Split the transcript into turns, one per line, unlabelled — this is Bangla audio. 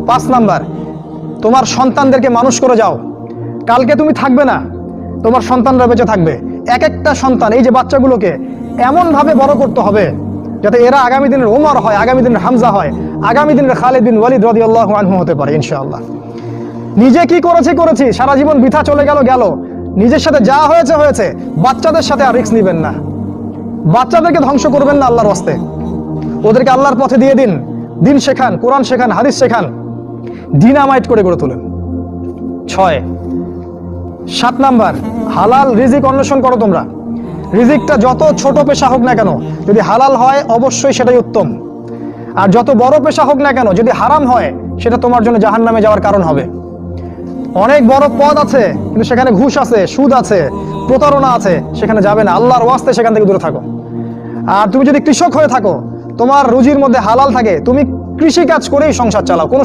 5 নাম্বার, তোমার সন্তানদেরকে মানুষ করে যাও। কালকে তুমি থাকবে না, তোমার সন্তানরা বেঁচে থাকবে। এক একটা সন্তান, এই যে বাচ্চাগুলোকে এমনভাবে বড় করতে হবে যাতে এরা আগামী দিনের ওমর হয়, আগামী দিনের হামজা হয়, আগামী দিনের খালিদ বিন ওয়ালিদ রাদিয়াল্লাহু আনহু হতে পারে ইনশাআল্লাহ। নিজে কি করেছি, সারা জীবন বৃথা চলে গেল। নিজের সাথে যা হয়েছে, বাচ্চাদের সাথে আর রিস্ক নেবেন না। বাচ্চাদেরকে ধ্বংস করবেন না আল্লাহর ওয়াস্তে। ওদেরকে আল্লাহর পথে দিয়ে দিন, দিন শেখান, কোরআন শেখান, হাদিস শেখান, ডিনামাইট করে গড়ে তোলেন। 7 নাম্বার, হালাল রিজিক অন্বেষণ করো তোমরা। রিজিকটা যত ছোট পেশা হোক না কেন, যদি হালাল হয় অবশ্যই সেটাই উত্তম। আর যত বড় পেশা হোক না কেন, যদি হারাম হয় সেটা তোমার জন্য জাহান্নামে যাওয়ার কারণ হবে। অনেক বড় পদ আছে কিন্তু সেখানে ঘুষ আছে, সুদ আছে, প্রতারণা আছে, সেখানে যাবে না। আল্লাহর ওয়াস্তে সেখান থেকে দূরে থাকো। আর তুমি যদি কৃষক হয়ে থাকো, তোমার রুজির মধ্যে হালাল থাকে, তুমি কৃষি কাজ করেই সংসার চালাও, কোনো